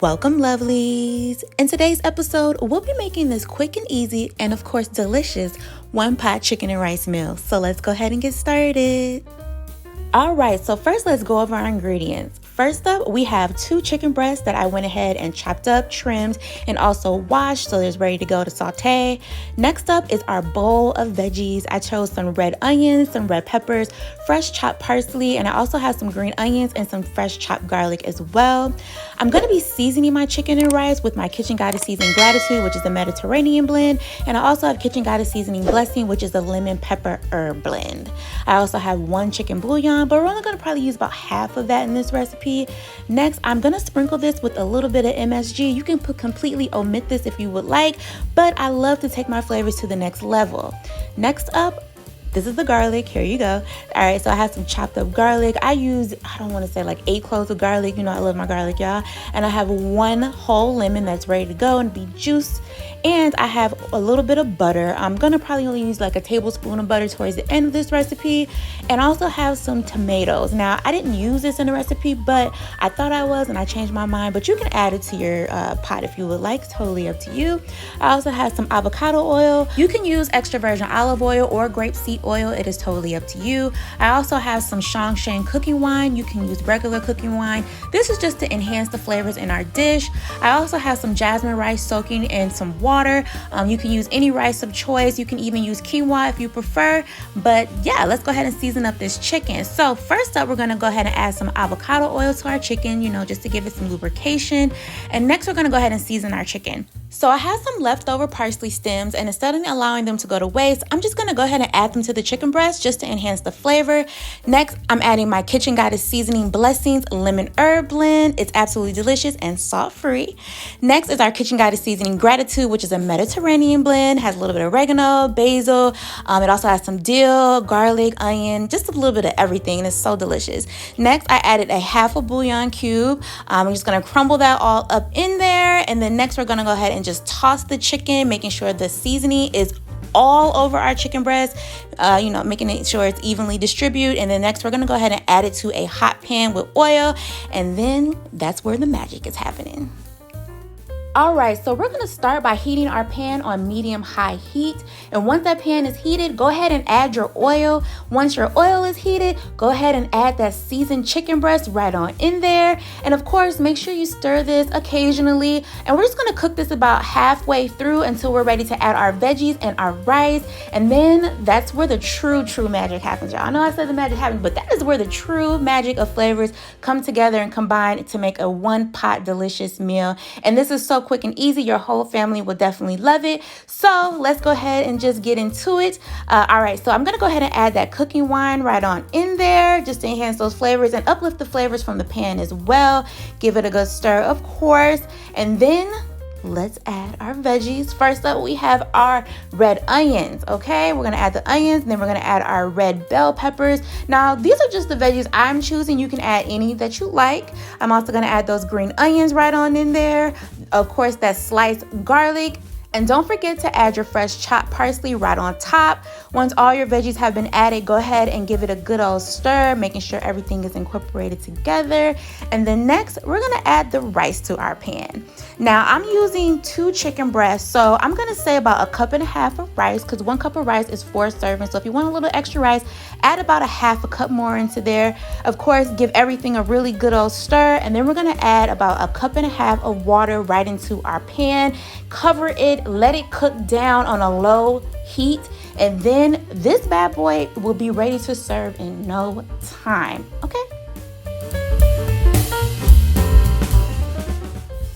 Welcome, lovelies. In today's episode, we'll be making this quick and easy and of course delicious one-pot chicken and rice meal. So let's go ahead and get started. All right, so first let's go over our ingredients. First up, we have 2 chicken breasts that I went ahead and chopped up, trimmed, and also washed so it's ready to go to saute. Next up is our bowl of veggies. I chose some red onions, some red peppers, fresh chopped parsley, and I also have some green onions and some fresh chopped garlic as well. I'm going to be seasoning my chicken and rice with my Kitchen Goddess Seasoning Gratitude, which is a Mediterranean blend, and I also have Kitchen Goddess Seasoning Blessing, which is a lemon pepper herb blend. I also have 1 chicken bouillon, but we're only going to probably use about half of that in this recipe. Next, I'm going to sprinkle this with a little bit of MSG. You can completely omit this if you would like, but I love to take my flavors to the next level. Next up, this is the garlic. Here you go. All right, so I have some chopped up garlic. I don't want to say like 8 cloves of garlic. You know, I love my garlic, y'all. And I have 1 whole lemon that's ready to go and be juiced. And I have a little bit of butter. I'm going to probably only use like a tablespoon of butter towards the end of this recipe. And I also have some tomatoes. Now, I didn't use this in the recipe, but I thought I was and I changed my mind. But you can add it to your pot if you would like. Totally up to you. I also have some avocado oil. You can use extra virgin olive oil or grapeseed oil. It is totally up to you. I also have some Shongshan cooking wine. You can use regular cooking wine. This is just to enhance the flavors in our dish. I also have some jasmine rice soaking in some water. You can use any rice of choice. You can even use quinoa if you prefer. But yeah, let's go ahead and season up this chicken. So first up, we're going to go ahead and add some avocado oil to our chicken, just to give it some lubrication. And next, we're going to go ahead and season our chicken. So I have some leftover parsley stems, and instead of allowing them to go to waste, I'm just going to go ahead and add them to the chicken breast just to enhance the flavor. Next, I'm adding my Kitchen Goddess Seasoning Blessings Lemon Herb Blend. It's absolutely delicious and salt-free. Next is our Kitchen Goddess Seasoning Gratitude, which is a Mediterranean blend, has a little bit of oregano, basil. It also has some dill, garlic, onion, just a little bit of everything, and it's so delicious. Next, I added a half a bouillon cube. I'm just going to crumble that all up in there, and then next we're going to go ahead and just toss the chicken, making sure the seasoning is all over our chicken breast, making sure it's evenly distributed. And then next we're going to go ahead and add it to a hot pan with oil, and then that's where the magic is happening. All right, so we're going to start by heating our pan on medium-high heat. And once that pan is heated, go ahead and add your oil. Once your oil is heated, go ahead and add that seasoned chicken breast right on in there. And of course, make sure you stir this occasionally. And we're just going to cook this about halfway through until we're ready to add our veggies and our rice. And then that's where the true magic happens, y'all. I know I said the magic happens, but that is where the true magic of flavors come together and combine to make a one-pot delicious meal. And this is so quick and easy. Your whole family will definitely love it. So let's go ahead and just get into it. All right, so I'm going to go ahead and add that cooking wine right on in there just to enhance those flavors and uplift the flavors from the pan as well. Give it a good stir, of course. And then let's add our veggies. First up, we have our red onions. Okay, we're going to add the onions, and then we're going to add our red bell peppers. Now, these are just the veggies I'm choosing. You can add any that you like. I'm also going to add those green onions right on in there. Of course, that sliced garlic. And don't forget to add your fresh chopped parsley right on top. Once all your veggies have been added, go ahead and give it a good old stir, making sure everything is incorporated together. And then next, we're gonna add the rice to our pan. Now, I'm using 2 chicken breasts, so I'm gonna say about 1.5 cups of rice, because 1 cup of rice is 4 servings. So if you want a little extra rice, add about 1/2 cup more into there. Of course, give everything a really good old stir. And then we're gonna add about 1.5 cups of water right into our pan. Cover it, let it cook down on a low heat, and then this bad boy will be ready to serve in no time. Okay.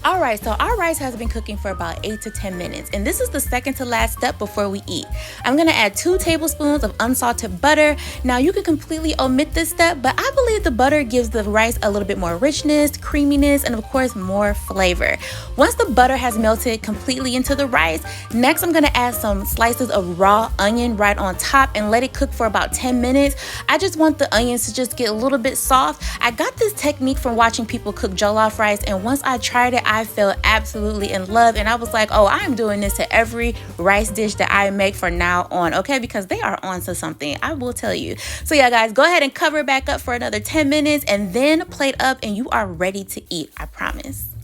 All right, so our rice has been cooking for about 8 to 10 minutes, and this is the second to last step before we eat. I'm gonna add 2 tablespoons of unsalted butter. Now, you can completely omit this step, but I believe the butter gives the rice a little bit more richness, creaminess, and of course, more flavor. Once the butter has melted completely into the rice, next I'm gonna add some slices of raw onion right on top and let it cook for about 10 minutes. I just want the onions to just get a little bit soft. I got this technique from watching people cook jollof rice, and once I tried it, I felt absolutely in love, and I was like, oh, I'm doing this to every rice dish that I make from now on, okay? Because they are on to something, I will tell you. So yeah, guys, go ahead and cover it back up for another 10 minutes and then plate up, and you are ready to eat, I promise.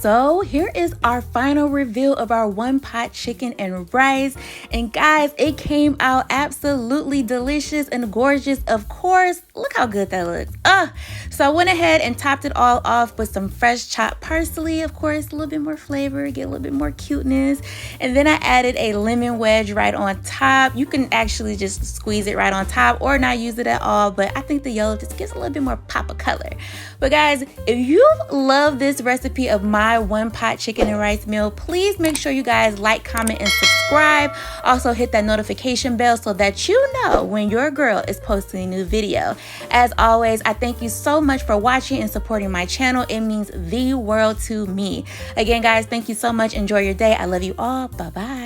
So here is our final review of our one pot chicken and rice. And guys, it came out absolutely delicious and gorgeous. Of course, look how good that looks. So I went ahead and topped it all off with some fresh chopped parsley. Of course, a little bit more flavor, get a little bit more cuteness. And then I added a lemon wedge right on top. You can actually just squeeze it right on top or not use it at all, but I think the yellow just gives a little bit more pop of color. But guys, if you love this recipe of my one pot chicken and rice meal, please make sure you guys like, comment, and subscribe. Also hit that notification bell so that you know when your girl is posting a new video. As always, I thank you so much for watching and supporting my channel. It means the world to me. Again, guys, thank you so much. Enjoy your day. I love you all. Bye-bye.